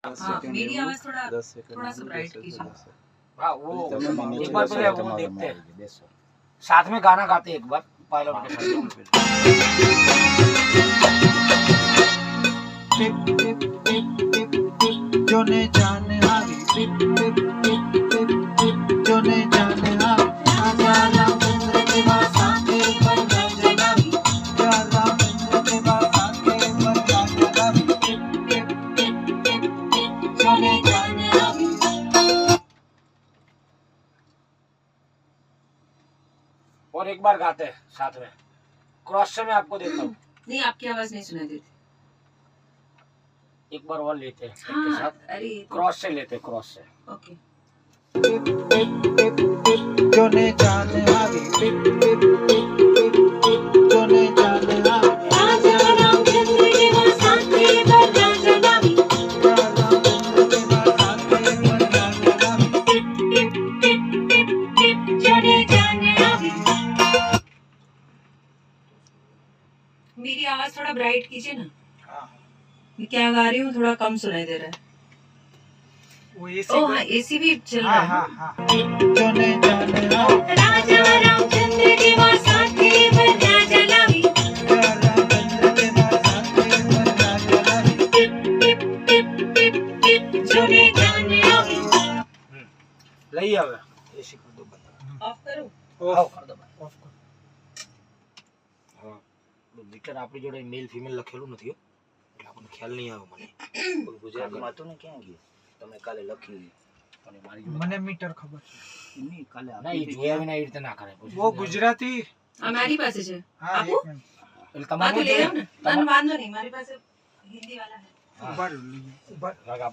हाँ, मेरी आवाज थोड़ा सा ब्राइट कीजिए। हाँ वो एक बार पहले वो देखते हैं, साथ में गाना गाते हैं एक बार पायलट के साथ। टिप टिप टिप टिप टिप जोने जाने हावी टिप टिप टिप टिप टिप जोने जाने हावी आजा रामेंद्र के साथे पर जनावी या रामेंद्र के साथे पर जनावी टिप टिप टिप टिप टिप जोने जाने हावी। और एक बार गाते हैं साथ में, क्रॉस से मैं आपको देता हूँ। नहीं, आपकी आवाज नहीं सुनाई देती। एक बार और लेते हैं हाँ, एक साथ, अरे क्रॉस से लेते हैं, क्रॉस से। ओके। टिप टिप टिप टिप जोने जाने हावी टिप टिप टिप टिप टिप जोने जाने हावी आजा रामचंद्र के साथे पर जनावी या रामेंद्र के साथे पर जनावी टिप टिप टिप टिप टिप जोने जाने हावी। मेरी आवाज थोड़ा ब्राइट कीजिए ना। मैं क्या गा रही हूँ थोड़ा कम सुनाई दे रहा है। वो एसी ओह हाँ, एसी भी चल रहा है। हाँ हाँ जोने जाने हावी राजा रामचंद्र के साथे पर जनावी या रामेंद्र के साथे पर जनावी टिप टिप टिप टिप टिप जोने जाने हावी। લઈ આવે એસી कर दो बंद। ऑफ करूँ? ઓફ कर दो ઓફ कर। હા મીટર આપણી જોડે મેલ ફિમેલ લખેલું નથી હો, એટલે આપણને ખ્યાલ નહીં આવે મને। ગુજરાતીમાં હતું ને ક્યાં ગયું તમે કાલે લખ્યું અને મારી જોડે મને મીટર ખબર છે નહીં કાલે ના એ જોયા વિના એ રીતે ના કરે પછી वो गुजराती हमारी पास है। हाँ आपको? एक मिनट એટલે हाँ तो તમારું ले आओ ना। मन बांधो नहीं, हमारे पास हिंदी वाला है। ऊपर રાગા